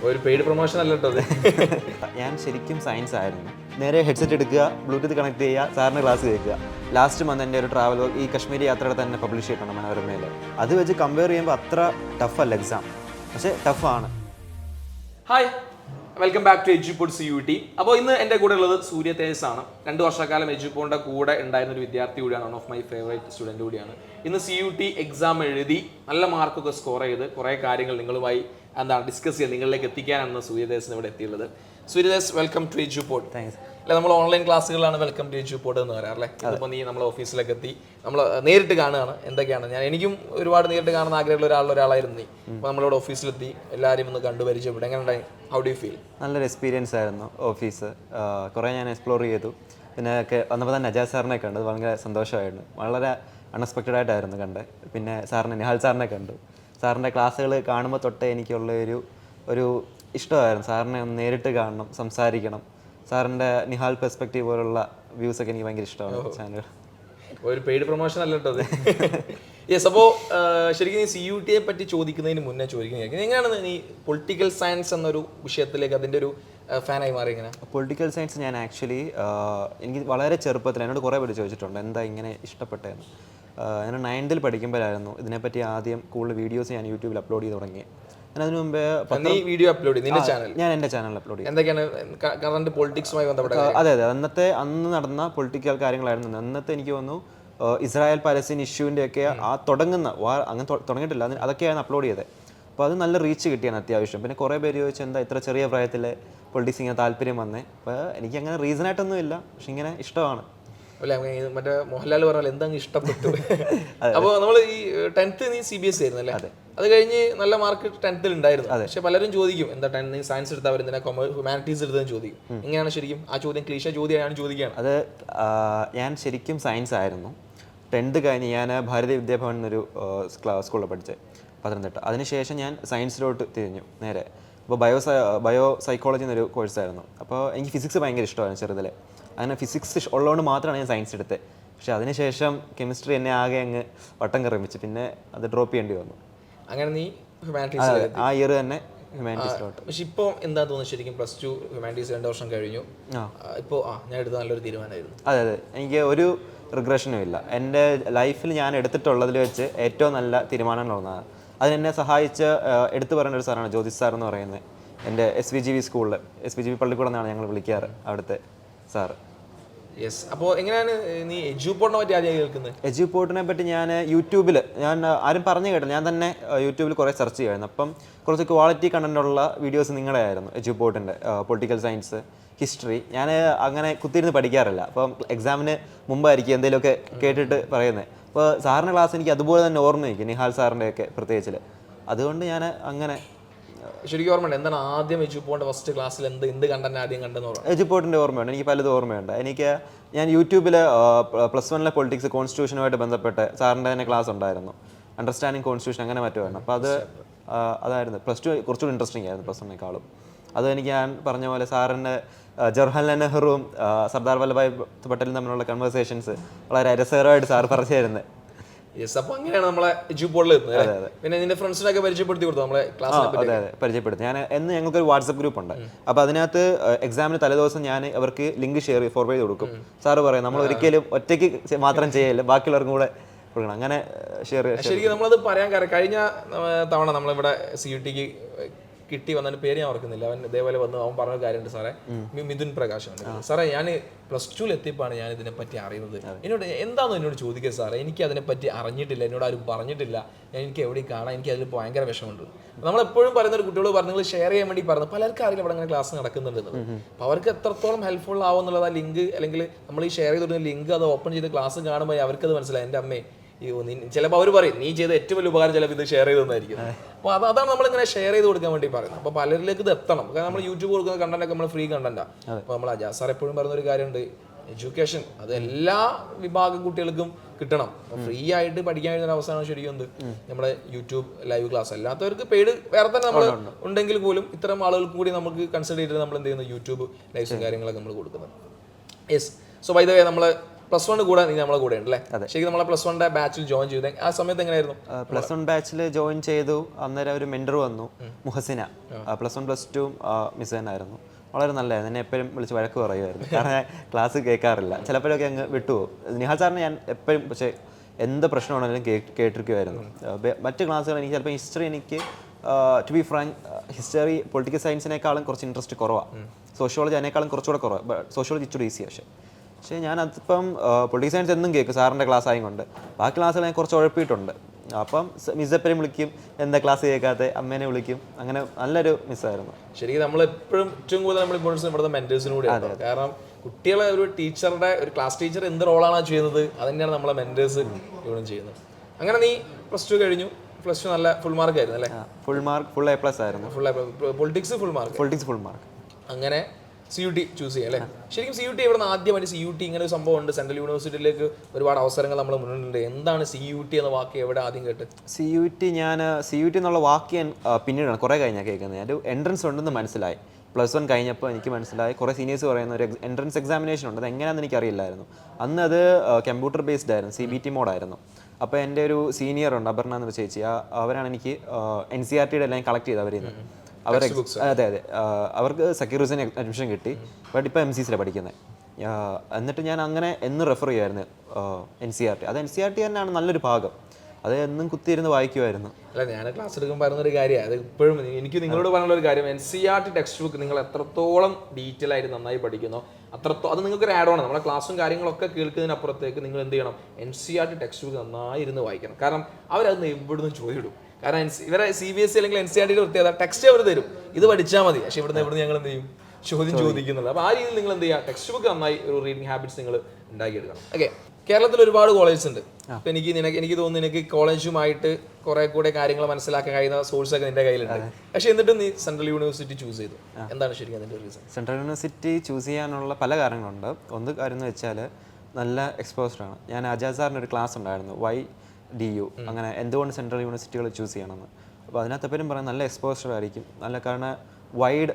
ഒരു paid promotion അല്ല കേട്ടോ. ഞാൻ ശരിക്കും സയൻസ് ആയിരുന്നു. നേരെ ഹെഡ്സെറ്റ് എടുക്കുക, ബ്ലൂടൂത്ത് കണക്ട് ചെയ്യുക, സാറിന് ക്ലാസ് കേൾക്കുക. ലാസ്റ്റ് മന്ത് എൻ്റെ ഒരു ട്രാവൽ ഈ കശ്മീരി യാത്രയുടെ തന്നെ പബ്ലിഷ് ചെയ്തിട്ടുണ്ട് മനോരമയിൽ. അത് വെച്ച് കമ്പയർ ചെയ്യുമ്പോൾ അത്ര ടഫല്ല എക്സാം, പക്ഷേ ടഫാണ്. Hi, welcome back to Edupod CUT. അപ്പോൾ ഇന്ന് എൻ്റെ കൂടെ ഉള്ളത് സൂര്യ തേജസ് ആണ്. 2 വർഷക്കാലം എജ്യൂപോഡിൻ്റെ കൂടെ ഉണ്ടായിരുന്ന ഒരു വിദ്യാർത്ഥി കൂടിയാണ്, one of my favourite student കൂടിയാണ്. ഇന്ന് CUT എക്സാം എഴുതി നല്ല മാർക്കൊക്കെ സ്കോർ ചെയ്ത് കുറേ കാര്യങ്ങൾ നിങ്ങളുമായി ഡിസ്കസ് ചെയ്യാൻ, നിങ്ങളിലേക്ക് എത്തിക്കാനാണ് സൂര്യദേവസിന് ഇവിടെ എത്തിയുള്ളത്. സൂര്യദേവസ്, വെൽക്കം ടു എജ്യൂപോഡ്. താങ്ക്സ്. അല്ല, നമ്മൾ ഓൺലൈൻ ക്ലാസ്സുകളാണ് വെൽക്കം ടു എജ്യൂപോഡ് എന്ന് പറയാറല്ലേ. അതിപ്പോൾ നീ നമ്മളെ ഓഫീസിലേക്ക് എത്തി, നമ്മൾ നേരിട്ട് കാണുകയാണ്. എന്തൊക്കെയാണ്, എനിക്ക് ഒരുപാട് നേരിട്ട് കാണുന്ന ആഗ്രഹമുള്ള ഒരാളായിരുന്നു നീ. അപ്പോൾ നമ്മളിവിടെ ഓഫീസിലെത്തി, എല്ലാവരും ഒന്ന് കണ്ടു പരിചയപ്പെട്ടു. എങ്ങനെ ഉണ്ടായി? How do you feel? നല്ലൊരു എക്സ്പീരിയൻസ് ആയിരുന്നു ഓഫീസ്. കുറേ ഞാൻ എക്സ്പ്ലോർ ചെയ്തു. പിന്നെ വന്നപ്പോൾ തന്നെ നജാസ് സാറിനെ കണ്ടു, ഭയങ്കര സന്തോഷമായിരുന്നു. വളരെ അൺഎക്സ്പെക്റ്റഡ് ആയിട്ടായിരുന്നു കണ്ടത്. പിന്നെ സാറിനെ, നിഹാൽ സാറിനെ കണ്ടു. സാറിൻ്റെ ക്ലാസ്സുകൾ കാണുമ്പോൾ തൊട്ടേ എനിക്കുള്ള ഒരു ഇഷ്ടമായിരുന്നു. സാറിനെ ഒന്ന് നേരിട്ട് കാണണം, സംസാരിക്കണം. സാറിൻ്റെ നിഹാൽ പെർസ്പെക്റ്റീവ് പോലുള്ള വ്യൂസൊക്കെ എനിക്ക് ഭയങ്കര ഇഷ്ടമാണ് ചാനൽ. ഒരു പെയ്ഡ് പ്രൊമോഷൻ അല്ല കേട്ടോ അത്. യെസ്. അപ്പോൾ ശരിക്കും നീ CUT പറ്റി ചോദിക്കുന്നതിന് മുന്നേ ചോദിക്കുന്നത് എങ്ങനെയാണ് നീ പൊളിറ്റിക്കൽ സയൻസ് എന്നൊരു വിഷയത്തിലേക്ക് അതിൻ്റെ ഒരു ഫാനായി മാറി? എങ്ങനെ? പൊളിറ്റിക്കൽ സയൻസ് ഞാൻ ആക്ച്വലി എനിക്ക് വളരെ ചെറുപ്പത്തിൽ എന്നോട് കുറേ പേര് ചോദിച്ചിട്ടുണ്ട് എന്താ ഇങ്ങനെ ഇഷ്ടപ്പെട്ടതെന്ന്. ഞാൻ 9th പഠിക്കുമ്പോഴായിരുന്നു ഇതിനെപ്പറ്റി ആദ്യം കൂടുതൽ വീഡിയോസ് ഞാൻ യൂട്യൂബിൽ അപ്ലോഡ് ചെയ്ത് തുടങ്ങി. ഞാൻ അതിന് മുമ്പേ വീഡിയോ അപ്ലോഡ് ചെയ്തു നിന്റെ ചാനൽ? ഞാൻ എൻ്റെ ചാനലിൽ അപ്ലോഡ് ചെയ്തു. എന്തൊക്കെയാണ് കറന്റ് പൊളിറ്റിക്സുമായി ബന്ധപ്പെട്ട? അതെ, അന്ന് നടന്ന പൊളിറ്റിക്കൽ കാര്യങ്ങളായിരുന്നു. അന്നത്തെ എനിക്ക് തോന്നുന്നു ഇസ്രായേൽ പാലസ്തീൻ ഇഷ്യൂവിൻ്റെ ഒക്കെ ആ തുടങ്ങുന്ന അങ്ങനെ തുടങ്ങിയിട്ടില്ല, അതൊക്കെയാണ് അപ്ലോഡ് ചെയ്തത്. അപ്പോൾ അത് നല്ല റീച്ച് കിട്ടിയാണ് അത്യാവശ്യം. പിന്നെ കുറേ പേര് ചോദിച്ചാൽ എന്താ ഇത്ര ചെറിയ പ്രായത്തിൽ പൊളിറ്റിക്സ് ഇങ്ങനെ താല്പര്യം വന്നേ. അപ്പോൾ എനിക്ക് അങ്ങനെ റീസണായിട്ടൊന്നും ഇല്ല, പക്ഷെ ഇങ്ങനെ ഇഷ്ടമാണ്. അല്ല, മറ്റേ മോഹൻലാൽ പറഞ്ഞാൽ എന്തെങ്കിലും ഇഷ്ടപ്പെട്ടു. അപ്പോൾ നമ്മൾ ഈ 10th നീ CBSE ആയിരുന്നു അല്ലേ? അത് കഴിഞ്ഞ് നല്ല മാർക്ക് 10th ഉണ്ടായിരുന്നു. പക്ഷെ പലരും ചോദിക്കും എന്താ 10th നീ സയൻസ് എടുത്താൽ വരുന്നതിനെ ഹ്യൂമാനിറ്റീസ് എടുത്തതെന്ന് ചോദിക്കും. എങ്ങനെയാണ് ശരിക്കും ആ ചോദ്യം? ക്ലീഷ ചോദ്യമാണ് ചോദിക്കുകയാണ്. അത് ഞാൻ ശരിക്കും സയൻസ് ആയിരുന്നു. 10th കഴിഞ്ഞ് ഞാൻ ഭാരതീയ വിദ്യാഭവൻ എന്നൊരു സ്കൂളിൽ പഠിച്ചത്, പത്തനംതിട്ട. അതിനുശേഷം ഞാൻ സയൻസിലോട്ട് തിരിഞ്ഞു നേരെ. അപ്പോൾ ബയോ സൈക്കോളജി എന്നൊരു കോഴ്സായിരുന്നു. അപ്പോൾ എനിക്ക് ഫിസിക്സ് ഭയങ്കര ഇഷ്ടമായിരുന്നു ചെറുതിലെ. അങ്ങനെ ഫിസിക്സ് ഉള്ളതുകൊണ്ട് മാത്രമാണ് ഞാൻ സയൻസ് എടുത്തത്. പക്ഷേ അതിനുശേഷം കെമിസ്ട്രി എന്നെ ആകെ അങ്ങ് വട്ടം കറമിച്ച് പിന്നെ അത് ഡ്രോപ്പ് ചെയ്യേണ്ടി വന്നു. അങ്ങനെ നീ ഹ്യൂമാനിറ്റീസ് ആ ഇയർ തന്നെ ഹ്യൂമാനിറ്റീസിലോട്ട്. പക്ഷെ ഇപ്പോൾ എന്താ തോന്നുന്നു ശരിക്കും? +2 ഹ്യൂമാനിറ്റീസ് 2 വർഷം കഴിഞ്ഞു. ഇപ്പോൾ ഞാൻ എടുത്ത നല്ലൊരു തീരുമാനമായിരുന്നു. അതെ, എനിക്ക് ഒരു റിഗ്രഷനും ഇല്ല. എൻ്റെ ലൈഫിൽ ഞാൻ എടുത്തിട്ടുള്ളതിൽ വെച്ച് ഏറ്റവും നല്ല തീരുമാനങ്ങളൊന്നാണ്. അതിനെന്നെ സഹായിച്ച് എടുത്തു പറയേണ്ട ഒരു സാറാണ് ജ്യോതിഷ് സാർ എന്ന് പറയുന്നത്. എൻ്റെ SVGV സ്കൂളിൽ, SVGV പള്ളിക്കൂടം എന്നാണ് ഞങ്ങൾ വിളിക്കാറ് അവിടുത്തെ സാറ്. യെസ്. അപ്പോൾ എങ്ങനെയാണ് നീ എജ്യൂപോഡിനെ പറ്റി ആദ്യം കേൾക്കുന്നത്? എജ്യൂപോഡിനെ പറ്റി ഞാൻ യൂട്യൂബിൽ, ഞാൻ ആരും പറഞ്ഞു കേട്ടില്ല, ഞാൻ തന്നെ യൂട്യൂബിൽ കുറേ സെർച്ച് ചെയ്യുമായിരുന്നു. അപ്പം കുറച്ച് ക്വാളിറ്റി കണ്ടൻറ്റുള്ള വീഡിയോസ് നിങ്ങളുടെ ആയിരുന്നു. എജ്യൂപോഡിൻ്റെ പൊളിറ്റിക്കൽ സയൻസ്, ഹിസ്റ്ററി. ഞാൻ അങ്ങനെ കുത്തിയിരുന്ന് പഠിക്കാറില്ല. അപ്പം എക്സാമിന് മുമ്പായിരിക്കും എന്തെങ്കിലുമൊക്കെ കേട്ടിട്ട് പറയുന്നത്. അപ്പോൾ സാറിൻ്റെ ക്ലാസ് എനിക്ക് അതുപോലെ തന്നെ ഓർമ്മയിരിക്കും, നിഹാൽ സാറിൻ്റെയൊക്കെ പ്രത്യേകിച്ച്. അതുകൊണ്ട് ഞാൻ അങ്ങനെ ശരിക്കും ഓർമ്മയുണ്ട് എന്താണ് ആദ്യം എജ്യൂപോഡിൻ്റെ ഫസ്റ്റ് ക്ലാസ്സിൽ എന്ത് കണ്ടന്റ് ആദ്യം കണ്ടെന്ന് പറഞ്ഞു? എജ്യൂപോഡിൻ്റെ ഓർമ്മയുണ്ട്, എനിക്ക് പലതും ഓർമ്മയുണ്ട്. ഞാൻ യൂട്യൂബിൽ +1 പൊളിറ്റിക്സ് കോൺസ്റ്റിറ്റ്യൂഷനുമായിട്ട് ബന്ധപ്പെട്ട് സാറിൻ്റെ തന്നെ ക്ലാസ് ഉണ്ടായിരുന്നു. അണ്ടർസ്റ്റാൻഡിങ് കോൺസ്റ്റിറ്റ്യൂഷൻ അങ്ങനെ മറ്റുമായിരുന്നു. അപ്പോൾ അതായിരുന്നു +2 കുറച്ചുകൂടി ഇൻട്രസ്റ്റിംഗ് ആയിരുന്നു +1-നേക്കാളും. അത് എനിക്ക് ഞാൻ പറഞ്ഞ പോലെ സാറിൻ്റെ ജവഹർലാൽ നെഹ്റുവും സർദാർ വല്ലഭായ് പട്ടേലും തമ്മിലുള്ള കൺവേഴ്സേഷൻസ് വളരെ രസകരമായിട്ട് സാർ പറഞ്ഞു തരുന്നത്. യെസ്. അപ്പോൾ അങ്ങനെയാണ് നമ്മളെ എജ്യൂപോഡിൽ എത്തുന്നത്. പിന്നെ നിന്റെ ഫ്രണ്ട്സിനൊക്കെ പരിചയപ്പെടുത്തി കൊടുത്തു നമ്മളെ ക്ലാസ്സിനെ? അതെ, പരിചയപ്പെടുത്തി. ഞങ്ങൾക്കൊരു വാട്സപ്പ് ഗ്രൂപ്പ് ഉണ്ട്. അപ്പോൾ അതിനകത്ത് എക്സാമിന് തലേദിവസം ഞാൻ അവർക്ക് ലിങ്ക് ഫോർവേഡ് ചെയ്ത് കൊടുക്കും. സാറ് പറയും നമ്മൾ ഒരിക്കലും ഒറ്റയ്ക്ക് മാത്രം ചെയ്യല്ല, ബാക്കിയുള്ളവർക്കും കൂടെ കൊടുക്കണം. അങ്ങനെ ശരിക്കും നമ്മളത് പറയാൻ കാരണം കഴിഞ്ഞ തവണ നമ്മളിവിടെ CUTക്ക് കിട്ടി വന്നതിന് പേര് ഞാൻ ഓർക്കുന്നില്ല. അവൻ ഇതേപോലെ വന്ന് അവൻ പറഞ്ഞ കാര്യമുണ്ട് സാറേ, മിഥുൻ പ്രകാശ്. സാറേ, ഞാൻ +2 എത്തിയപ്പോഴാണ് ഞാൻ ഇതിനെപ്പറ്റി അറിയുന്നത്. എന്നോട് ചോദിക്കുക സാറേ, എനിക്ക് അതിനെപ്പറ്റി അറിഞ്ഞിട്ടില്ല, എന്നോട് ആരും പറഞ്ഞിട്ടില്ല, എനിക്ക് എവിടെയും കാണാൻ, എനിക്ക് അതിൽ ഭയങ്കര വിഷമമുണ്ട്. നമ്മളെപ്പോഴും പറയുന്ന ഒരു കുട്ടികളോട് പറഞ്ഞു നിങ്ങൾ ഷെയർ ചെയ്യാൻ വേണ്ടി പറഞ്ഞു. പലർക്കും അറിയില്ല ഇവിടെ അങ്ങനെ ക്ലാസ് നടക്കുന്നുണ്ടെന്നത്. അപ്പോൾ അവർക്ക് എത്രത്തോളം ഹെൽപ്ഫുൾ ആവും എന്നുള്ളത് ആ ലിങ്ക്, അല്ലെങ്കിൽ നമ്മൾ ഈ ഷെയർ ചെയ്ത് കൊടുക്കുന്ന ലിങ്ക് അത് ഓപ്പൺ ചെയ്ത് ക്ലാസ് കാണുമ്പോൾ അവർക്കത് മനസ്സിലായി. എൻ്റെ അമ്മേ, ചിലപ്പോൾ അവർ പറയും നീ ചെയ്ത ഏറ്റവും വലിയ ഉപകാരം ചിലപ്പോൾ ഇത് ഷെയർ ചെയ്തെന്നായിരിക്കും. അപ്പോൾ അതാണ് നമ്മളിങ്ങനെ ഷെയർ ചെയ്ത് കൊടുക്കാൻ വേണ്ടി പറയുന്നത്. അപ്പോൾ പലരിലേക്ക് ഇത് എത്തണം. കാരണം നമ്മൾ യൂട്യൂബ് കൊടുക്കുന്ന കണ്ടന്റൊക്കെ നമ്മൾ ഫ്രീ കണ്ടന്റാണ്. അപ്പോൾ നമ്മൾ അജാസ് സാർ എപ്പോഴും പറയുന്നൊരു കാര്യമുണ്ട്, എഡ്യൂക്കേഷൻ അത് എല്ലാ വിഭാഗം കുട്ടികൾക്കും കിട്ടണം. ഫ്രീ ആയിട്ട് പഠിക്കാൻ കഴിയുന്ന അവസ്ഥയാണ് ശരിക്കും നമ്മുടെ യൂട്യൂബ് ലൈവ് ക്ലാസ്. അല്ലാത്തവർക്ക് പെയ്ഡ് വേറെ തന്നെ നമ്മൾ ഉണ്ടെങ്കിൽ പോലും ഇത്തരം ആളുകൾക്ക് കൂടി നമുക്ക് കൺസിഡർ ചെയ്തിട്ട് നമ്മൾ എന്ത് ചെയ്യുന്നു, യൂട്യൂബ് ലൈവ്സും കാര്യങ്ങളൊക്കെ നമ്മൾ കൊടുക്കുന്നത്. Yes. So by the way, നമ്മൾ +1 കൂടെ നീ നമ്മളെ കൂടെ ഉണ്ട് അല്ലേ? ശരിക്കും നമ്മളെ +1 ബാച്ചിൽ ജോയിൻ ചെയ്ത് ആ സമയത്ത് എങ്ങനെയായിരുന്നു? +1 ബാച്ചിൽ ജോയിൻ ചെയ്തു. അന്നേരം ഒരു മെൻറ്റർ വന്നു, മുഹസിന. +1 +2 മിസ് തന്നെയായിരുന്നു. വളരെ നല്ലതായിരുന്നു. എന്നെ എപ്പോഴും വിളിച്ച് വഴക്ക് പറയുമായിരുന്നു, കാരണം ഞാൻ ക്ലാസ് കേൾക്കാറില്ല. ചിലപ്പോഴൊക്കെ അങ്ങ് വിട്ടുപോകും. നിഹാൽ സാറിന് ഞാൻ എപ്പോഴും പക്ഷേ എന്ത് പ്രശ്നമാണെങ്കിലും കേട്ടിരിക്കുമായിരുന്നു. മറ്റ് ക്ലാസ്സുകൾ എനിക്ക് ചിലപ്പോൾ ഹിസ്റ്ററി എനിക്ക് to be frank history political സയൻസിനേക്കാളും കുറച്ച് ഇൻട്രസ്റ്റ് കുറവാണ്. സോഷ്യോളജി അതിനേക്കാളും കുറച്ചുകൂടെ കുറവാണ്. സോഷ്യോളജി ഇച്ചിരി ഈസി. പക്ഷേ ഞാനതിപ്പം പൊളിറ്റിക്കൽ സയൻസ് എന്നും കേൾക്കും സാറിൻ്റെ ക്ലാസ് ആയതുകൊണ്ട്. ബാക്കി ക്ലാസ്സുകൾ ഞാൻ കുറച്ച് ഉഴപ്പിയിട്ടുണ്ട്. അപ്പം മിസ് എപ്പോഴും വിളിക്കും, എന്താ ക്ലാസ് കേൾക്കാത്ത, അമ്മേനെ വിളിക്കും. അങ്ങനെ നല്ലൊരു മിസ്സായിരുന്നു. ശരിക്കും നമ്മൾ എപ്പോഴും ഏറ്റവും കൂടുതൽ നമ്മൾ ഇമ്പോർട്ടൻസ് ഇവിടുത്തെ മെന്റേഴ്സിനും കൂടിയാണ്. കാരണം കുട്ടികളെ ഒരു ടീച്ചറുടെ ഒരു ക്ലാസ് ടീച്ചർ എന്ത് റോളാണ് ചെയ്യുന്നത് അത് തന്നെയാണ് നമ്മളെ മെന്റേഴ്സ് ഇവിടെ ചെയ്യുന്നത്. അങ്ങനെ നീ +2 കഴിഞ്ഞു. +2 നല്ല ഫുൾ മാർക്ക് ആയിരുന്നു അല്ലേ? ഫുൾ A+ ആയിരുന്നു. Politics full mark. അങ്ങനെ CUT ചൂസ് ചെയ്യാം അല്ലേ? ശരിക്കും CUT ഇവിടെ നിന്ന് ആദ്യമായിട്ട് CUT ഇങ്ങനെ ഒരു സംഭവം ഉണ്ട്. സെൻട്രൽ യൂണിവേഴ്സിറ്റിയിലേക്ക് ഒരുപാട് അവസരങ്ങൾ നമ്മൾ മുന്നിലുണ്ട്. എന്താണ് CUT എന്ന വാക്ക് എവിടെ ആദ്യം കേട്ട്? CUT എന്നുള്ള വാക്ക് ഞാൻ പിന്നീടാണ് കുറേ കഴിഞ്ഞാൽ കേൾക്കുന്നത്. ഒരു എൻട്രൻസ് ഉണ്ടെന്ന് മനസ്സിലായി. +1 കഴിഞ്ഞപ്പോൾ എനിക്ക് മനസ്സിലായി. കുറേ സീനിയേഴ്സ് പറയുന്ന ഒരു എൻട്രൻസ് എക്സാമിനേഷൻ ഉണ്ട്. അത് എങ്ങനെയാണെന്ന് എനിക്കറിയില്ലായിരുന്നു. അന്ന് അത് കമ്പ്യൂട്ടർ ബേസ്ഡ് ആയിരുന്നു, CBT മോഡായിരുന്നു. അപ്പോൾ എൻ്റെ ഒരു സീനിയർ ഉണ്ട്, അപർണ എന്നൊരു ചേച്ചി. അവരാണ് എനിക്ക് NCERT എല്ലാം കളക്ട് ചെയ്ത് അവരിൽ നിന്ന്. അതെ അവർക്ക് സെക്യൂർ ഹുസൈൻ അഡ്മിഷൻ കിട്ടി. ബട്ട് ഇപ്പോൾ MCCയിലാണ് പഠിക്കുന്നത്. എന്നിട്ട് ഞാൻ അങ്ങനെ എന്നും റെഫർ ചെയ്യുമായിരുന്നു NCERT. അത് NCERT തന്നെയാണ് നല്ലൊരു ഭാഗം. അത് എന്നും കുത്തിയിരുന്ന് വായിക്കുമായിരുന്നു. അല്ല, ഞാൻ ക്ലാസ് എടുക്കുമ്പോൾ പറയുന്നൊരു കാര്യമാണ് അത്. ഇപ്പോഴും എനിക്ക് നിങ്ങളോട് പറയാനുള്ള ഒരു കാര്യം, NCERT ടെക്സ്റ്റ് ബുക്ക് നിങ്ങൾ എത്രത്തോളം ഡീറ്റെയിൽ ആയിട്ട് നന്നായി പഠിക്കുന്നോ അത് നിങ്ങൾക്കൊരു ആഡ് ഓൺ. നമ്മുടെ ക്ലാസ്സും കാര്യങ്ങളൊക്കെ കേൾക്കുന്നതിനപ്പുറത്തേക്ക് നിങ്ങൾ എന്ത് ചെയ്യണം? NCERT ടെക്സ്റ്റ് ബുക്ക് നന്നായി ഇരുന്ന് വായിക്കണം. കാരണം അവരത് എവിടുന്ന് ചോദിച്ചിടും. കാരണം ഇവരെ CBSE അല്ലെങ്കിൽ NCERT പ്രത്യേകത ടെക്സ്റ്റ് അവർ തരും, ഇത് പഠിച്ചാൽ മതി. പക്ഷേ ഇവിടുന്ന് ഞങ്ങൾ എന്ത് ചെയ്യും? ചോദിക്കുന്നുണ്ട്. അപ്പോൾ ആ രീതിയിൽ നിങ്ങൾ എന്ത് ചെയ്യുക? ടെക്സ്റ്റ് ബുക്ക് നന്നായി ഒരു റീഡിംഗ് ഹാബിറ്റ്സ് നിങ്ങൾ ഉണ്ടാക്കിയെടുക്കണം. ഓക്കെ, കേരളത്തിൽ ഒരുപാട് കോളേജസ് ഉണ്ട്. അപ്പം എനിക്ക് തോന്നുന്നു നിനക്ക് കോളേജുമായിട്ട് കുറെ കൂടെ കാര്യങ്ങൾ മനസ്സിലാക്കാൻ കഴിയുന്ന സോഴ്സ് ഒക്കെ നിന്റെ കയ്യിലുണ്ട്. പക്ഷെ എന്നിട്ടും നീ സെൻട്രൽ യൂണിവേഴ്സിറ്റി ചൂസ് ചെയ്തു. എന്താണ് ശരിക്കും അതിന്റെ റീസൺ? സെൻട്രൽ യൂണിവേഴ്സിറ്റി ചൂസ് ചെയ്യാനുള്ള പല കാരണങ്ങളുണ്ട്. ഒന്ന് കാര്യം എന്ന് വെച്ചാൽ നല്ല എക്സ്പോസ്ഡ് ആണ്. ഞാൻ അജാസ് സാറിൻ്റെ ഒരു ക്ലാസ് ഉണ്ടായിരുന്നു, YDU, അങ്ങനെ എന്തുകൊണ്ട് സെൻട്രൽ യൂണിവേഴ്സിറ്റികൾ ചൂസ് ചെയ്യണമെന്ന്. അപ്പോൾ അതിനകത്ത് എപ്പോഴും പറയാം നല്ല എക്സ്പോസ്ഡ് ആയിരിക്കും. നല്ല കാരണം വൈഡ്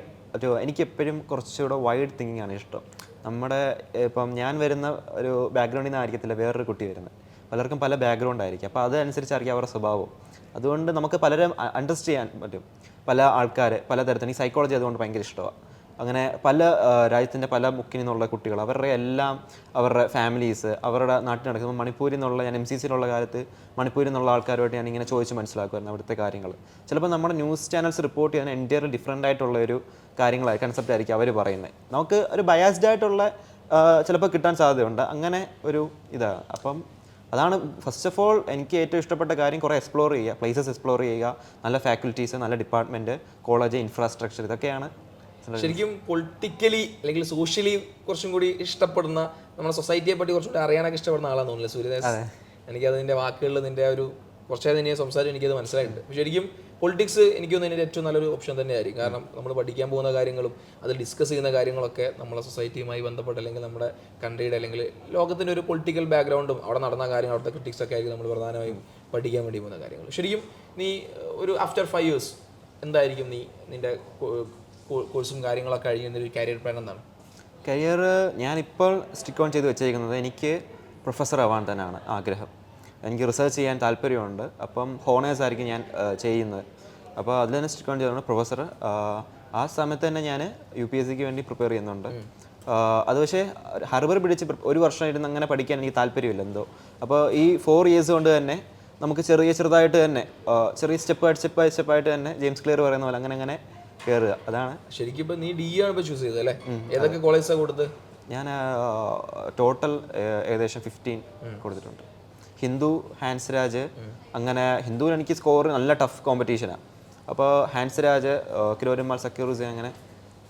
എനിക്ക് എപ്പോഴും കുറച്ചുകൂടെ വൈഡ് തിങ്കിങ് ആണ് ഇഷ്ടം. നമ്മുടെ ഇപ്പം ഞാൻ വരുന്ന ഒരു ബാക്ക്ഗ്രൗണ്ടിൽ നിന്നായിരിക്കത്തില്ല വേറൊരു കുട്ടി വരുന്നത്. പലർക്കും പല ബാക്ക്ഗ്രൗണ്ട് ആയിരിക്കും. അപ്പോൾ അതനുസരിച്ചായിരിക്കും അവരുടെ സ്വഭാവം. അതുകൊണ്ട് നമുക്ക് പലരും അണ്ടർസ്റ്റാൻഡ് ചെയ്യാൻ പറ്റും. പല ആൾക്കാർ പലതരത്തിൽ. ഈ സൈക്കോളജി അതുകൊണ്ട് ഭയങ്കര ഇഷ്ടമാണ്. അങ്ങനെ പല രാജ്യത്തിൻ്റെ പല മുക്കിൽ നിന്നുള്ള കുട്ടികൾ, അവരുടെ എല്ലാം അവരുടെ ഫാമിലീസ്, അവരുടെ നാട്ടിൽ നടക്കുമ്പോൾ മണിപ്പൂരിൽ നിന്നുള്ള, ഞാൻ MCCയിലുള്ള കാലത്ത് മണിപ്പൂരിൽ നിന്നുള്ള ആൾക്കാരുമായിട്ട് ഞാൻ ഇങ്ങനെ ചോദിച്ച് മനസ്സിലാക്കുമായിരുന്നു അവിടുത്തെ കാര്യങ്ങൾ. ചിലപ്പോൾ നമ്മുടെ ന്യൂസ് ചാനൽസ് റിപ്പോർട്ട് ചെയ്യാൻ എൻറ്റയർലി ഡിഫറെൻ്റ് ആയിട്ടുള്ള ഒരു കാര്യങ്ങളായി കൺസെപ്റ്റ് ആയിരിക്കും അവർ പറയുന്നത്. നമുക്ക് ഒരു ബയാസ്ഡ് ആയിട്ടുള്ള ചിലപ്പോൾ കിട്ടാൻ സാധ്യതയുണ്ട്. അങ്ങനെ ഒരു ഇതാണ്. അപ്പം അതാണ് ഫസ്റ്റ് ഓഫ് ഓൾ എനിക്ക് ഏറ്റവും ഇഷ്ടപ്പെട്ട കാര്യം. കുറേ എക്സ്പ്ലോർ ചെയ്യുക, പ്ലേസസ് എക്സ്പ്ലോർ ചെയ്യുക, നല്ല ഫാക്കൽറ്റീസ്, നല്ല ഡിപ്പാർട്ട്മെൻറ്റ്, കോളേജ്, ഇൻഫ്രാസ്ട്രക്ചർ, ഇതൊക്കെയാണ് ശരിക്കും പൊളിറ്റിക്കലി അല്ലെങ്കിൽ സോഷ്യലി കുറച്ചും കൂടി ഇഷ്ടപ്പെടുന്ന, നമ്മുടെ സൊസൈറ്റിയെ പറ്റി കുറച്ചും കൂടി അറിയാനൊക്കെ ഇഷ്ടപ്പെടുന്ന ആളാന്ന് തോന്നുന്നില്ല സൂര്യദാസ്? എനിക്കത് നിന്റെ വാക്കുകളിൽ നിന്റെ ഒരു കുറച്ചേരം നിന്നെ സംസാരം എനിക്കത് മനസ്സിലായിട്ടുണ്ട്. പക്ഷെ ശരിക്കും പൊളിറ്റിക്സ് എനിക്ക് തോന്നുന്നു ഇതിൻ്റെ ഏറ്റവും നല്ലൊരു ഓപ്ഷൻ തന്നെയായിരിക്കും. കാരണം നമ്മൾ പഠിക്കാൻ പോകുന്ന കാര്യങ്ങളും അത് ഡിസ്കസ് ചെയ്യുന്ന കാര്യങ്ങളൊക്കെ നമ്മളെ സൊസൈറ്റിയുമായി ബന്ധപ്പെട്ട് അല്ലെങ്കിൽ നമ്മുടെ കൺട്രിയുടെ അല്ലെങ്കിൽ ലോകത്തിൻ്റെ ഒരു പൊളിറ്റിക്കൽ ബാക്ക്ഗ്രൗണ്ടും അവിടെ നടന്ന കാര്യങ്ങൾ, അവിടുത്തെ ക്രിറ്റിക്സ് ഒക്കെ ആയിരിക്കും നമ്മൾ പ്രധാനമായും പഠിക്കാൻ വേണ്ടി പോകുന്ന കാര്യങ്ങൾ. ശരിക്കും നീ ഒരു ആഫ്റ്റർ 5 years എന്തായിരിക്കും നിന്റെ കോഴ്സും കാര്യങ്ങളൊക്കെ കഴിഞ്ഞൊരു കരിയർ പ്ലാൻ എന്താണ്? കരിയർ ഞാനിപ്പോൾ സ്റ്റിക്ക് ഓൺ ചെയ്ത് വെച്ചേക്കുന്നത് എനിക്ക് പ്രൊഫസർ ആവാൻ തന്നെയാണ് ആഗ്രഹം. എനിക്ക് റിസർച്ച് ചെയ്യാൻ താല്പര്യമുണ്ട്. അപ്പം ഹോണേഴ്സ് ആയിരിക്കും ഞാൻ ചെയ്യുന്നത്. അപ്പോൾ അതിൽ തന്നെ സ്റ്റിക്ക് ഓൺ ചെയ്താണ് പ്രൊഫസർ. ആ സമയത്ത് തന്നെ ഞാൻ UPSCക്ക് വേണ്ടി പ്രിപ്പയർ ചെയ്യുന്നുണ്ട്. അത് പക്ഷേ ഹർബർ പിടിച്ച് ഒരു വർഷം ഇരുന്ന് അങ്ങനെ പഠിക്കാൻ എനിക്ക് താല്പര്യമില്ല എന്തോ. അപ്പോൾ ഈ 4 years കൊണ്ട് തന്നെ നമുക്ക് ചെറുതായിട്ട് തന്നെ ചെറിയ സ്റ്റെപ്പായിട്ട് തന്നെ ജെയിംസ് ക്ലിയർ പറയുന്ന പോലെ അങ്ങനെ കയറുക. അതാണ് ശരിക്കും. ഇപ്പം നീ DE ആണ് ഇപ്പോൾ ചൂസ് ചെയ്തത് അല്ലേ? ഏതൊക്കെ കോളേജാണ് കൊടുത്തത്? ഞാൻ ടോട്ടൽ ഏകദേശം 15 കൊടുത്തിട്ടുണ്ട്. ഹിന്ദു, ഹാൻസ് രാജ്, അങ്ങനെ ഹിന്ദുവിൽ എനിക്ക് സ്കോർ നല്ല ടഫ് കോമ്പറ്റീഷനാണ്. അപ്പോൾ ഹാൻസ് രാജ്, കിലോരുമാൽ, സക്കീർ ഹുസൈൻ, അങ്ങനെ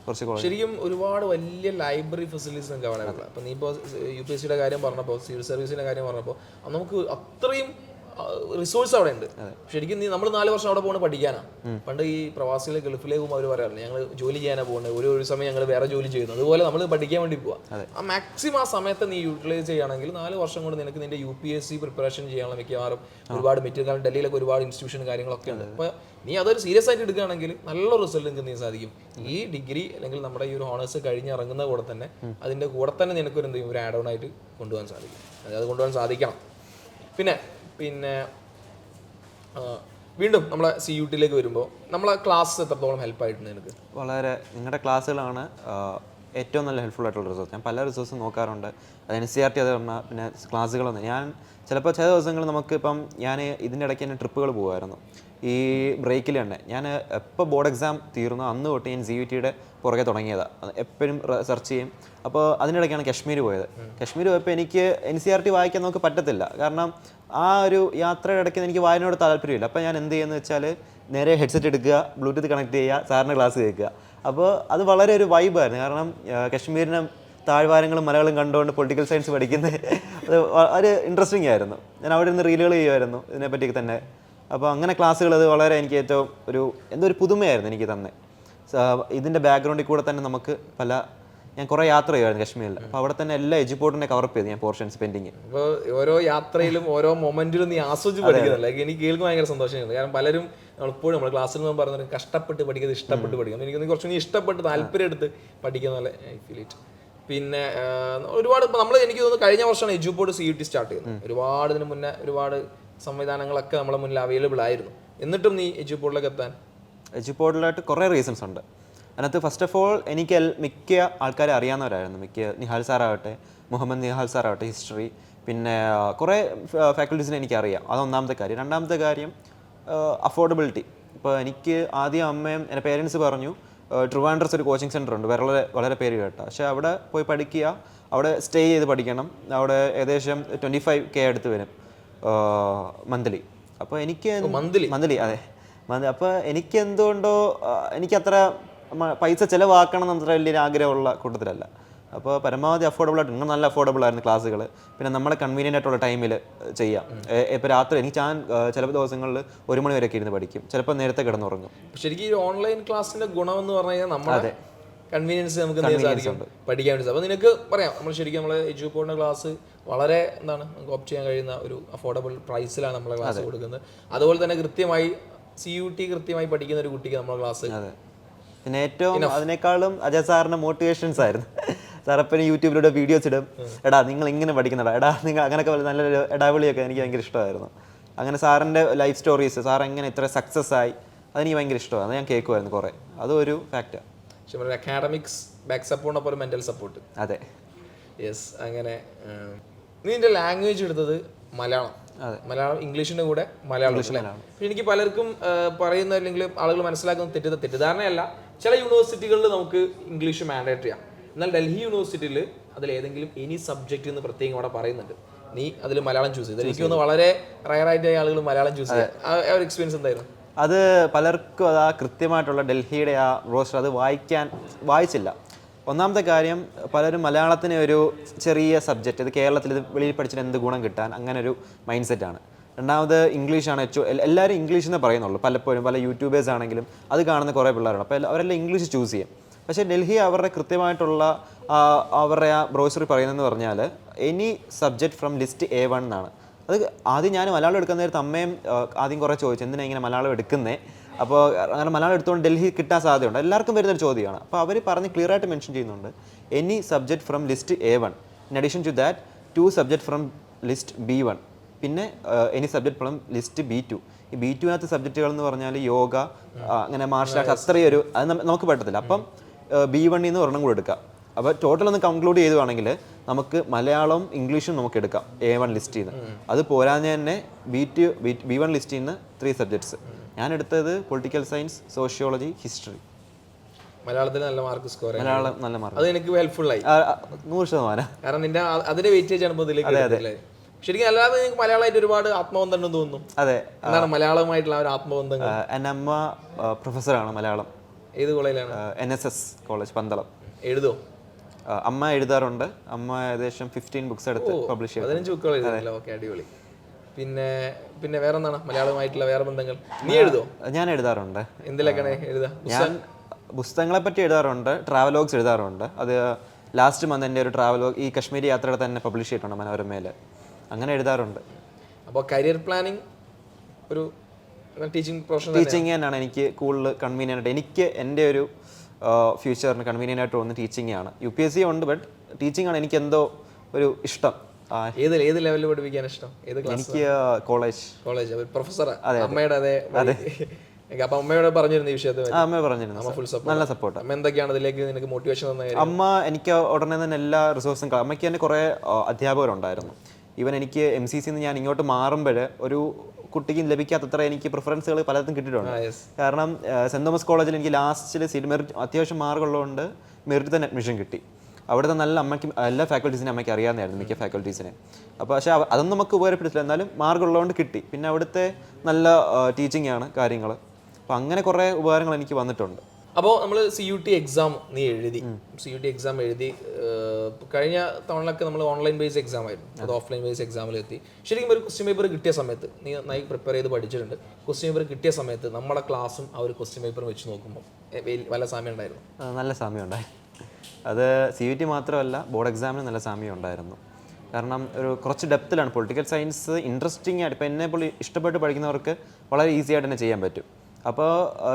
കുറച്ച് കോളേജ്. ശരിക്കും ഒരുപാട് വലിയ ലൈബ്രറി ഫെസിലിറ്റീസ് ഒക്കെ അവിടെ ഉള്ളത്. അപ്പോൾ നീ ഇപ്പോൾ UPSCയുടെ കാര്യം പറഞ്ഞപ്പോൾ, സിവിൽ സർവീസിൻ്റെ കാര്യം പറഞ്ഞപ്പോൾ നമുക്ക് അത്രയും റിസോഴ്സ് അവിടെ ഉണ്ട്. ശരിക്കും നമ്മൾ 4 വർഷം അവിടെ പോകുന്നത് പഠിക്കാനാണ്. പണ്ട് ഈ പ്രവാസികളെ ഗൾഫിലേക്ക് പോകുമ്പോൾ അവർ പറയാറില്ല ഞങ്ങൾ ജോലി ചെയ്യാനാണ് പോകുന്നത്, ഒരു സമയം ഞങ്ങൾ വേറെ ജോലി ചെയ്യുന്നു. അതുപോലെ നമ്മൾ പഠിക്കാൻ വേണ്ടി പോവാം. ആ മാക്സിമം ആ സമയത്ത് നീ യൂട്ടിലൈസ് ചെയ്യുകയാണെങ്കിൽ 4 വർഷം കൊണ്ട് നിനക്ക് നിന്റെ UPSC പ്രിപ്പറേഷൻ ചെയ്യാനുള്ള മിക്കവാറും ഒരുപാട് മെറ്റീരിയൽ. കാരണം ഡൽഹിയിലൊക്കെ ഒരുപാട് ഇൻസ്റ്റിറ്റ്യൂഷൻ കാര്യങ്ങളൊക്കെ ഉണ്ട്. അപ്പോൾ നീ അതൊരു സീരിയസ് ആയിട്ട് എടുക്കുകയാണെങ്കിൽ നല്ല റിസൾട്ട് നിങ്ങൾക്ക് നീ സാധിക്കും. ഈ ഡിഗ്രി അല്ലെങ്കിൽ നമ്മുടെ ഈ ഒരു ഹോണേഴ്സ് കഴിഞ്ഞ് ഇറങ്ങുന്ന കൂടെ തന്നെ അതിൻ്റെ കൂടെ തന്നെ നിനക്കൊരു എന്ത് ചെയ്യും, ഒരു ആഡ് ഓൺ ആയിട്ട് കൊണ്ടുപോകാൻ സാധിക്കും. അത് കൊണ്ടുപോകാൻ സാധിക്കണം. പിന്നെ പിന്നെ വീണ്ടും നമ്മളെ CUT-ലേക്ക് വരുമ്പോൾ നമ്മളെ ക്ലാസ് എത്രത്തോളം ഹെൽപ്പായിട്ടുണ്ട് നിനക്ക്? വളരെ നിങ്ങളുടെ ക്ലാസ്സുകളാണ് ഏറ്റവും നല്ല ഹെൽപ്ഫുൾ ആയിട്ടുള്ള റിസോഴ്സ്. ഞാൻ പല റിസോഴ്സും നോക്കാറുണ്ട്. അത് NCERT അത് പറഞ്ഞാൽ പിന്നെ ക്ലാസ്സുകളൊന്നും ഞാൻ ചിലപ്പോൾ ചില ദിവസങ്ങൾ നമുക്ക് ഇപ്പം ഞാൻ ഇതിൻ്റെ ഇടയ്ക്ക് തന്നെ ട്രിപ്പുകൾ പോകുമായിരുന്നു. ഈ ബ്രേക്കിൽ തന്നെ ഞാൻ എപ്പോൾ ബോർഡ് എക്സാം തീർന്നു അന്ന് തൊട്ട് ഞാൻ CUT-യുടെ പുറകെ തുടങ്ങിയതാണ്. എപ്പോഴും സെർച്ച് ചെയ്യും. അപ്പോൾ അതിനിടയ്ക്കാണ് കശ്മീർ പോയത്. കശ്മീർ പോയപ്പോൾ എനിക്ക് NCERT വായിക്കാൻ നമുക്ക് പറ്റത്തില്ല. കാരണം ആ ഒരു യാത്രയുടെ ഇടയ്ക്ക് എനിക്ക് വായനയോട് താല്പര്യമില്ല. അപ്പോൾ ഞാൻ എന്ത് ചെയ്യുന്നത് വെച്ചാൽ നേരെ ഹെഡ്സെറ്റ് എടുക്കുക, ബ്ലൂടൂത്ത് കണക്ട് ചെയ്യുക, സാറിൻ്റെ ക്ലാസ് കേൾക്കുക. അപ്പോൾ അത് വളരെ ഒരു വൈബായിരുന്നു. കാരണം കശ്മീരിനെ താഴ്വാരങ്ങളും മലകളും കണ്ടുകൊണ്ട് പൊളിറ്റിക്കൽ സയൻസ് പഠിക്കുന്നത് അത് ഒരു ഇൻട്രസ്റ്റിംഗ് ആയിരുന്നു. ഞാൻ അവിടെ നിന്ന് റീലുകൾ ചെയ്യുമായിരുന്നു ഇതിനെപ്പറ്റി തന്നെ. അപ്പോൾ അങ്ങനെ ക്ലാസ്സുകൾ അത് വളരെ എനിക്ക് ഏറ്റവും എന്തോ ഒരു പുതുമയായിരുന്നു എനിക്ക് തന്നെ. ഇതിൻ്റെ ബാക്ക്ഗ്രൗണ്ടിൽ കൂടെ തന്നെ നമുക്ക് ഞാൻ കുറേ യാത്ര ചെയ്യുമായിരുന്നു കശ്മീരിൽ. അപ്പോൾ അവിടെ തന്നെ എല്ലാ എജുപോർട്ടിനെ കവർ ചെയ്തു ഞാൻ പോർഷൻസ് പെൻഡിങ്. അപ്പോൾ ഓരോ യാത്രയിലും ഓരോ മൊമെന്റിലും നീ ആസ്വദിച്ച് പഠിക്കുന്നില്ല. എനിക്ക് കേൾക്കുമ്പോൾ ഭയങ്കര സന്തോഷമുണ്ട്. കാരണം പലരും നമ്മളിപ്പോഴും നമ്മുടെ ക്ലാസ്സിൽ നിന്ന് പറഞ്ഞത് കഷ്ടപ്പെട്ട് പഠിക്കുന്നത് ഇഷ്ടപ്പെട്ട് പഠിക്കുന്നത്. എനിക്ക് കുറച്ചും കൂടി ഇഷ്ടപ്പെട്ട് താല്പര്യം എടുത്ത് പഠിക്കുന്ന പോലെ ഐ ഫീൽ ഇറ്റ്. പിന്നെ ഒരുപാട് എനിക്ക് തോന്നുന്നു കഴിഞ്ഞ വർഷമാണ് എജുപോർട്ട് CUT സ്റ്റാർട്ട് ചെയ്യുന്നത്. ഒരുപാട് ഇതിന് മുന്നേ ഒരുപാട് സംവിധാനങ്ങളൊക്കെ നമ്മുടെ മുന്നിൽ അവൈലബിൾ ആയിരുന്നു. എന്നിട്ടും നീ എജുപോർട്ടിലേക്ക് എത്താൻ? എജുപോർട്ടിലായിട്ട് കുറേ റീസൺസ് ഉണ്ട്. അതിനകത്ത് ഫസ്റ്റ് ഓഫ് ഓൾ എനിക്ക് മിക്ക ആൾക്കാരെ അറിയാവുന്നവരായിരുന്നു. നിഹാൽ സാറാവട്ടെ, മുഹമ്മദ് നിഹാൽ സാറാവട്ടെ, ഹിസ്റ്ററി, പിന്നെ കുറേ ഫാക്കൽറ്റീസിനെ എനിക്കറിയാം. അതൊന്നാമത്തെ കാര്യം. രണ്ടാമത്തെ കാര്യം അഫോർഡബിലിറ്റി. ഇപ്പോൾ എനിക്ക് ആദ്യം അമ്മയും എൻ്റെ പേരൻസ് പറഞ്ഞു ട്രിവാൻഡ്രസ് ഒരു കോച്ചിങ് സെൻ്റർ ഉണ്ട്, വളരെ പേര് കേട്ട. പക്ഷേ അവിടെ പോയി പഠിക്കുക, അവിടെ സ്റ്റേ ചെയ്ത് പഠിക്കണം. അവിടെ ഏകദേശം 25K അടുത്ത് വരും മന്ത്ലി. അപ്പോൾ എനിക്ക് മന്ത്ലി അതെ അപ്പോൾ എനിക്ക് എന്തുകൊണ്ടോ എനിക്കത്ര പൈസ ചിലവാക്കണം എന്നത്ര വലിയൊരു ആഗ്രഹമുള്ള കൂട്ടത്തിലല്ല. അപ്പോൾ പരമാവധി അഫോർഡബിൾ ആയിട്ട് നല്ല അഫോർഡബിൾ ആയിരുന്നു ക്ലാസ്സുകൾ. പിന്നെ നമ്മളെ കൺവീനിയൻ്റ് ആയിട്ടുള്ള ടൈമിൽ ചെയ്യാം. ഇപ്പോൾ രാത്രി ഞാൻ ചില ദിവസങ്ങളിൽ 1 മണി വരെയൊക്കെ ഇരുന്ന് പഠിക്കും, ചിലപ്പോൾ നേരത്തെ കിടന്നുറങ്ങും. ശരിക്കും ഈ ഓൺലൈൻ ക്ലാസ്സിന്റെ ഗുണം എന്ന് പറഞ്ഞു കഴിഞ്ഞാൽ നമ്മുടെ കൺവീനിയൻസ് നമുക്ക് സാധിക്കും പഠിക്കാൻ വേണ്ടി. അപ്പോൾ നിനക്ക് പറയാം നമ്മൾ ശരിക്കും നമ്മളെ എജുപോർട്ടിന്റെ ക്ലാസ് വളരെ നമുക്ക് ഓപ്റ്റ് ചെയ്യാൻ കഴിയുന്ന ഒരു അഫോർഡബിൾ പ്രൈസിലാണ് നമ്മളെ ക്ലാസ് കൊടുക്കുന്നത്. അതുപോലെ തന്നെ കൃത്യമായി CUT കൃത്യമായി പഠിക്കുന്ന ഒരു കുട്ടിക്ക് നമ്മളെ ക്ലാസ്. പിന്നെ ഏറ്റവും അതിനേക്കാളും അജയ് സാറിൻ്റെ മോട്ടിവേഷൻസ് ആയിരുന്നു. സാറപ്പന് യൂട്യൂബിലൂടെ വീഡിയോസ് ഇടും, എടാ നിങ്ങൾ ഇങ്ങനെ പഠിക്കുന്നടാ, എടാ നിങ്ങൾ അങ്ങനെയൊക്കെ നല്ലൊരു ഇടവിളിയൊക്കെ എനിക്ക് ഭയങ്കര ഇഷ്ടമായിരുന്നു. അങ്ങനെ സാറിൻ്റെ ലൈഫ് സ്റ്റോറീസ്, സാർ എങ്ങനെ ഇത്ര സക്സസ് ആയി, അതെനിക്ക് ഭയങ്കര ഇഷ്ടമാണ്. അത് ഞാൻ കേൾക്കുമായിരുന്നു കുറേ. അതൊരു ഫാക്റ്റാണ്. അക്കാഡമിക്സ് ബാക്ക് സപ്പോർട്ടിനൊപ്പം മെന്റൽ സപ്പോർട്ട്. അതെ, യെസ്. അങ്ങനെ നീ നിന്റെ ലാംഗ്വേജ് എടുത്തത് മലയാളം. മലയാളം ഇംഗ്ലീഷിന്റെ കൂടെ മലയാളം. പക്ഷെ എനിക്ക് പലർക്കും പറയുന്ന അല്ലെങ്കിൽ ആളുകൾ മനസ്സിലാക്കുന്ന തെറ്റിദ്ധാരണയല്ല, ചില യൂണിവേഴ്സിറ്റികളിൽ നമുക്ക് ഇംഗ്ലീഷ് മാൻഡേറ്ററിയാണ്. എന്നാൽ ഡൽഹി യൂണിവേഴ്സിറ്റിയിൽ അതിൽ ഏതെങ്കിലും എനി സബ്ജക്റ്റ് എന്ന് പ്രത്യേകം അവിടെ പറയുന്നുണ്ട്. നീ അതിൽ മലയാളം ചൂസ് ചെയ്ത് എനിക്ക് തോന്നുന്നു വളരെ റയറായിട്ട് ആളുകൾ മലയാളം ചൂസ് ചെയ്യാം. ആ ഒരു എക്സ്പീരിയൻസ് എന്തായിരുന്നു? അത് പലർക്കും അത് കൃത്യമായിട്ടുള്ള ഡൽഹിയുടെ ആ റോസ്റ്റർ അത് വായിച്ചില്ല. ഒന്നാമത്തെ കാര്യം, പലരും മലയാളത്തിന് ഒരു ചെറിയ സബ്ജക്റ്റ്, ഇത് കേരളത്തിൽ ഇത് വെളിയിൽ പഠിച്ചിട്ട് എന്ത് ഗുണം കിട്ടാൻ, അങ്ങനെ ഒരു മൈൻഡ് സെറ്റാണ്. രണ്ടാമത് ഇംഗ്ലീഷാണ് എല്ലാവരും ഇംഗ്ലീഷ് എന്ന് പറയുന്നുള്ളൂ. പലപ്പോഴും പല യൂട്യൂബേഴ്സ് ആണെങ്കിലും അത് കാണുന്ന കുറേ പിള്ളേരാണ്. അപ്പോൾ അവരെല്ലാം ഇംഗ്ലീഷ് ചൂസ് ചെയ്യും. പക്ഷേ ഡൽഹി അവരുടെ കൃത്യമായിട്ടുള്ള അവരുടെ ആ ബ്രോഷറിൽ പറയുന്നതെന്ന് പറഞ്ഞാൽ any subject from list A1 എന്നാണ്. അത് ആദ്യം ഞാൻ മലയാളം എടുക്കുന്ന നേരത്ത് അമ്മയും ആദ്യം കുറേ ചോദിച്ചു, എന്തിനാണ് ഇങ്ങനെ മലയാളം എടുക്കുന്നത്. അപ്പോൾ അങ്ങനെ മലയാളം എടുത്തുകൊണ്ട് ഡൽഹി കിട്ടാൻ സാധ്യതയുണ്ട്, എല്ലാവർക്കും വരുന്നൊരു ചോദ്യമാണ്. അപ്പോൾ അവർ പറഞ്ഞ് ക്ലിയർ ആയിട്ട് മെൻഷൻ ചെയ്യുന്നുണ്ട്, any subject from list A1, in addition to that 2 subject from list B1, പിന്നെ any subject from list B2. ഈ B2നകത്ത് സബ്ജക്റ്റുകൾ എന്ന് പറഞ്ഞാൽ യോഗ, അങ്ങനെ മാർഷൽ ആർട്സ്, അത്രയൊരു അത് നമുക്ക് പറ്റത്തില്ല. അപ്പം B1 നിന്ന് ഒരെണ്ണം കൂടെ എടുക്കാം. അപ്പോൾ ടോട്ടൽ ഒന്ന് കൺക്ലൂഡ് ചെയ്യുവാണെങ്കിൽ നമുക്ക് മലയാളവും ഇംഗ്ലീഷും നമുക്ക് എടുക്കാം A1 ലിസ്റ്റിൽ നിന്ന്. അത് പോരാഞ്ഞ് തന്നെ B1 ലിസ്റ്റിൽ നിന്ന് 3 സബ്ജക്ട്സ്. ഞാൻ എടുത്തത് പൊളിറ്റിക്കൽ സയൻസ്, സോഷ്യോളജി, ഹിസ്റ്ററി. മലയാളത്തിൽ നല്ല മാർക്ക് സ്കോർ ചെയ്യാൻ മലയാളം നല്ല മാർക്ക്. അത് എനിക്ക് ഹെൽപ്ഫുൾ ആയി 100%. കാരണം നിന്റെ അതിന്റെ വെയിറ്റേജ് ആണ് ഇപ്പോൾ ഇതിലേക്ക്. ശരിക്കും അല്ലാതെ നിങ്ങൾക്ക് മലയാളമായിട്ട് ഒരുപാട് ആത്മബന്ധം ഉണ്ടെന്ന് തോന്നുന്നു. അതെ, എന്താണ് മലയാളമായിട്ടുള്ള ഒരു ആത്മബന്ധം? എൻ്റെ അമ്മ പ്രൊഫസറാണ് മലയാളം. ഏത് കോളേജിലാണ്? NSS college Pandalam. എഴുതോ? അമ്മ എഴുതാറുണ്ട്. അമ്മ ഏകദേശം 15 ബുക്സ് എടുത്ത് പബ്ലിഷ് ചെയ്തു. 15 ബുക്കുകൾ എഴുതുന്നല്ലോ. ഓക്കെ, അടിപൊളി. പിന്നെ വേറെ എന്താണ് മലയാളമായിട്ടുള്ള വേറെ ബന്ധങ്ങൾ? നീ എഴുതോ? ഞാൻ എഴുതാറുണ്ട്. എന്തിലൊക്കെയാണ് എഴുതാ? ഞാൻ പുസ്തകങ്ങളെ പറ്റി എഴുതാറുണ്ട്, ട്രാവലോഗ്സ് എഴുതാറുണ്ട്. അത് ലാസ്റ്റ് മന്ത് എൻ്റെ ഒരു ട്രാവലോഗ് ഈ കശ്മീരി യാത്രയുടെ തന്നെ പബ്ലിഷ് ചെയ്തിട്ടുണ്ട് മനോരമയിൽ. അങ്ങനെ എഴുതാറുണ്ട്. അപ്പോൾ കരിയർ പ്ലാനിങ് ഒരു ടീച്ചിങ് പ്രൊഫഷൻ ടീച്ചിങ് തന്നെയാണ് എനിക്ക് കൂടുതൽ കൺവീനിയൻ്റ് ആയിട്ട് എനിക്ക് എൻ്റെ ഒരു ഫ്യൂച്ചറിന് കൺവീനിയൻ്റ് ആയിട്ട് തോന്നുന്ന ടീച്ചിങ് ആണ്. UPSC ഉണ്ട്, ബട്ട് ടീച്ചിങ് ആണ് എനിക്ക് എന്തോ ഒരു ഇഷ്ടം. ഏത് ലെവലിൽ പഠിപ്പിക്കാൻ ഇഷ്ടം? ഏത് ക്ലാസ്? എനിക്ക് കോളേജ് പ്രൊഫസറാ? അമ്മയുടെ അതെ. അപ്പൊ അമ്മയോട് പറഞ്ഞിരുന്നു ഈ വിഷയത്തിൽ? അമ്മ പറഞ്ഞിരുന്നു, നല്ല സപ്പോർട്ട്. അമ്മ എന്തൊക്കെയാണ് അതിലേക്ക് നിനക്ക് മോട്ടിവേഷൻ തന്ന കാര്യം? അമ്മ എനിക്ക് ഉടനെ തന്നെ എല്ലാ റിസോഴ്സും, അമ്മയ്ക്ക് തന്നെ കുറേ അധ്യാപകരുണ്ടായിരുന്നു. ഈവൻ എനിക്ക് MCC ഞാൻ ഇങ്ങോട്ട് മാറുമ്പോൾ ഒരു കുട്ടിക്ക് ലഭിക്കാത്തത്ര എനിക്ക് പ്രിഫറൻസുകൾ പലതും കിട്ടിയിട്ടുണ്ട്. കാരണം സെൻറ് തോമസ് കോളേജിൽ എനിക്ക് ലാസ്റ്റിൽ സീറ്റ് മെറിറ്റ് അത്യാവശ്യം മാർക്കുള്ളതുകൊണ്ട് മെറിറ്റ് തന്നെ അഡ്മിഷൻ കിട്ടി. അവിടുത്തെ നല്ല അമ്മയ്ക്ക് എല്ലാ ഫാക്കൽറ്റീസിനെ അമ്മയ്ക്ക് അറിയാമെന്നായിരുന്നു, മിക്ക ഫാക്കൽറ്റീസിനെ. അപ്പോൾ പക്ഷേ അതൊന്നും നമുക്ക് ഉപകാരപ്പെട്ടില്ല, എന്നാലും മാർക്കുള്ളതുകൊണ്ട് കിട്ടി. പിന്നെ അവിടുത്തെ നല്ല ടീച്ചിങ് ആണ് കാര്യങ്ങൾ. അപ്പോൾ അങ്ങനെ കുറേ ഉപകാരങ്ങൾ എനിക്ക് വന്നിട്ടുണ്ട്. അപ്പോൾ നമ്മൾ CUT എക്സാം നീ എഴുതി, CUT എക്സാം എഴുതി. കഴിഞ്ഞ തവണയൊക്കെ നമ്മൾ ഓൺലൈൻ ബേസ് എക്സാം ആയിരുന്നു, അത് ഓഫ്ലൈൻ ബേസ് എക്സാമിലെത്തി. ശരിക്കും ഒരു ക്വസ്റ്റ്യൻ പേപ്പർ കിട്ടിയ സമയത്ത് നീ നന്നായി പ്രിപ്പയർ ചെയ്ത് പഠിച്ചിട്ടുണ്ട്. ക്വസ്റ്റ്യൻ പേപ്പർ കിട്ടിയ സമയത്ത് നമ്മുടെ ക്ലാസ്സും ആ ഒരു ക്വസ്റ്റ്യൻ പേപ്പർ വെച്ച് നോക്കുമ്പോൾ വല്ല സാമ്യം ഉണ്ടായിരുന്നു? നല്ല സാമ്യം ഉണ്ടായി. അത് CUT മാത്രമല്ല, ബോർഡ് എക്സാമിന് നല്ല സാമ്യം ഉണ്ടായിരുന്നു. കാരണം കുറച്ച് ഡെപ്തിലാണ് പൊളിറ്റിക്കൽ സയൻസ്. ഇൻട്രസ്റ്റിംഗ് ആയിട്ട് ഇപ്പോൾ എന്നെ പോലെ ഇഷ്ടപ്പെട്ട് പഠിക്കുന്നവർക്ക് വളരെ ഈസി ആയിട്ട് തന്നെ ചെയ്യാൻ പറ്റും. അപ്പോൾ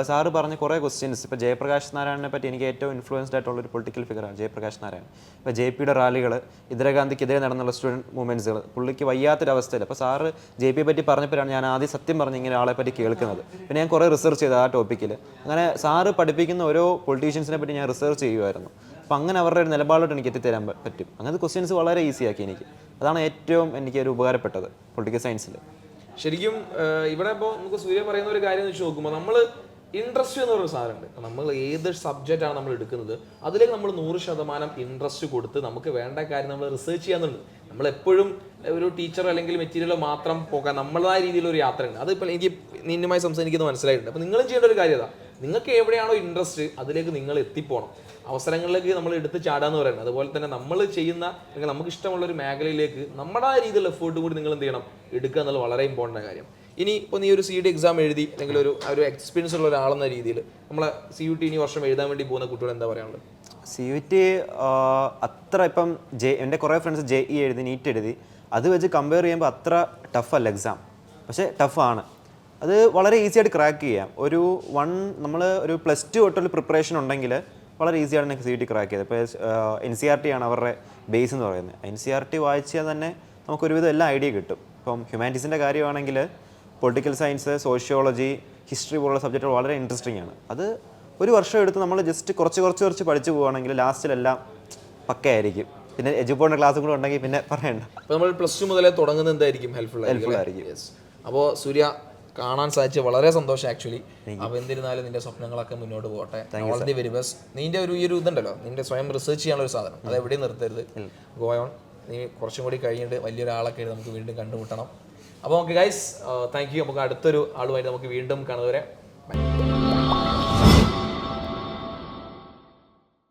സാറ് പറഞ്ഞ കുറേ ക്വസ്റ്റ്യൻസ്, ഇപ്പോൾ ജയപ്രകാശ് നാരായണനെ പറ്റി എനിക്ക് ഏറ്റവും ഇൻഫ്ലുവൻസ്ഡ് ആയിട്ടുള്ളൊരു പൊളിറ്റിക്കൽ ഫിഗറാണ് ജയപ്രകാശ് നാരായൺ. ഇപ്പോൾ JPയുടെ റാലികൾ, ഇന്ദിരാഗാന്ധിക്കെതിരെ നടന്നുള്ള സ്റ്റുഡൻറ്റ് മൂവ്മെൻറ്റ്സുകൾ, പുള്ളിക്ക് വയ്യാത്തൊരവസ്ഥയിൽ. അപ്പോൾ സാറ് JP പറ്റി പറഞ്ഞപ്പോഴാണ് ഞാൻ ആദ്യം സത്യം പറഞ്ഞ് ഇങ്ങനെ ആളെ പറ്റി കേൾക്കുന്നത്. പിന്നെ ഞാൻ കുറേ റിസർച്ച് ചെയ്തു ആ ടോപ്പിക്കിൽ. അങ്ങനെ സാറ് പഠിപ്പിക്കുന്ന ഓരോ പൊളിറ്റീഷ്യൻസിനെ പറ്റി ഞാൻ റിസർച്ച് ചെയ്യുമായിരുന്നു. അപ്പോൾ അങ്ങനെ അവരുടെ ഒരു നിലപാടോട്ട് എനിക്ക് എത്തിത്തരാൻ പറ്റും. അങ്ങനത്തെ ക്വസ്റ്റ്യൻസ് വളരെ ഈസിയാക്കി എനിക്ക്. അതാണ് ഏറ്റവും എനിക്കൊരു ഉപകാരപ്പെട്ടത് പൊളിറ്റിക്കൽ സയൻസിൽ. ശരിക്കും ഇവിടെ ഇപ്പോൾ നമുക്ക് സൂര്യ പറയുന്ന ഒരു കാര്യം വെച്ച് നോക്കുമ്പോൾ നമ്മൾ ഇൻട്രസ്റ്റ് എന്ന് പറയുന്ന സാധനമുണ്ട്. നമ്മൾ ഏത് സബ്ജക്റ്റാണ് നമ്മൾ എടുക്കുന്നത് അതിലേക്ക് നമ്മൾ 100% ഇൻട്രസ്റ്റ് കൊടുത്ത് നമുക്ക് വേണ്ട കാര്യം നമ്മൾ റിസർച്ച് ചെയ്യാന്നുണ്ട്. നമ്മളെപ്പോഴും ഒരു ടീച്ചർ അല്ലെങ്കിൽ മെറ്റീരിയലോ മാത്രം പോകാൻ നമ്മളതായ രീതിയിലൊരു യാത്രയുണ്ട്. അതിപ്പോൾ എനിക്ക് നിന്നുമായി സംസാരിക്കുന്നത് മനസ്സിലായിട്ടുണ്ട്. അപ്പോൾ നിങ്ങളും ചെയ്യേണ്ട ഒരു കാര്യം അതാ, നിങ്ങൾക്ക് എവിടെയാണോ ഇൻട്രസ്റ്റ് അതിലേക്ക് നിങ്ങൾ എത്തിപ്പോണം. അവസരങ്ങളിലേക്ക് നമ്മൾ എടുത്ത് ചാടാന്ന് പറയുന്നത്. അതുപോലെ തന്നെ നമ്മൾ ചെയ്യുന്ന അല്ലെങ്കിൽ നമുക്ക് ഇഷ്ടമുള്ള ഒരു മേഖലയിലേക്ക് നമ്മുടെ ആ രീതിയിലുള്ള എഫേർട്ട് കൂടി നിങ്ങൾ എന്ത് ചെയ്യണം, എടുക്കുക എന്നുള്ളത് വളരെ ഇമ്പോർട്ടൻ്റ് കാര്യം. ഇനി ഇപ്പോൾ നീ ഒരു CUT എക്സാം എഴുതി അല്ലെങ്കിൽ ഒരു എക്സ്പീരിയൻസ് ഉള്ള ഒരാളെന്ന രീതിയിൽ നമ്മളെ CUT ഇനി വർഷം എഴുതാൻ വേണ്ടി പോകുന്ന കുട്ടികൾ എന്താ പറയാനുള്ളത്? CUT അത്ര ഇപ്പം എൻ്റെ കുറേ ഫ്രണ്ട്സ് JEE എഴുതി, NEET എഴുതി. അത് വെച്ച് കമ്പയർ ചെയ്യുമ്പോൾ അത്ര ടഫല്ല എക്സാം. പക്ഷേ ടഫാണ്. അത് വളരെ ഈസി ആയിട്ട് ക്രാക്ക് ചെയ്യാം. നമ്മൾ ഒരു +2 തൊട്ടുള്ള പ്രിപ്പറേഷൻ ഉണ്ടെങ്കിൽ വളരെ ഈസിയാണ് CUT ക്രാക്ക് ചെയ്തത്. ഇപ്പോൾ NCERT ആണ് അവരുടെ ബേസ് എന്ന് പറയുന്നത്. NCERT വായിച്ചാൽ തന്നെ നമുക്കൊരുവിധം എല്ലാ ഐഡിയ കിട്ടും. ഇപ്പം ഹ്യൂമാനിറ്റീസിൻ്റെ കാര്യമാണെങ്കിൽ പൊളിറ്റിക്കൽ സയൻസ്, സോഷ്യോളജി, ഹിസ്റ്ററി പോലുള്ള സബ്ജക്റ്റുകൾ വളരെ ഇൻട്രസ്റ്റിംഗ് ആണ്. അത് ഒരു വർഷം എടുത്ത് നമ്മൾ ജസ്റ്റ് കുറച്ച് പഠിച്ചു പോവുകയാണെങ്കിൽ ലാസ്റ്റിലെല്ലാം പക്കയായിരിക്കും. പിന്നെ എജുപോണിൻ്റെ ക്ലാസ്സും കൂടെ ഉണ്ടെങ്കിൽ പിന്നെ പറയണ്ട. അപ്പോൾ നമ്മൾ +2 മുതലേ തുടങ്ങുന്നത് എന്തായിരിക്കും? ഹെൽപ്ഫുൾ ആയിരിക്കും. അപ്പോൾ സൂര്യ കാണാൻ സാധിച്ച വളരെ സന്തോഷം ആക്ച്വലി. അപ്പോൾ എന്നിരുന്നാലും നിന്റെ സ്വപ്നങ്ങളൊക്കെ മുന്നോട്ട് പോകട്ടെ. All the very best. നിന്റെ ഈ ഒരു ഇതുണ്ടല്ലോ, നിന്റെ സ്വയം റിസർച്ച് ചെയ്യാനുള്ള ഒരു സാധനം, അത് എവിടെയും നിർത്തരുത്. Go on. നീ കുറച്ചും കൂടി കഴിഞ്ഞിട്ട് വലിയൊരാളൊക്കെ നമുക്ക് വീണ്ടും കണ്ടുമുട്ടണം. അപ്പോൾ ഓക്കെ ഗൈസ്, താങ്ക് യു. നമുക്ക് അടുത്തൊരു ആളുമായിട്ട് നമുക്ക് വീണ്ടും കാണുന്നവരെ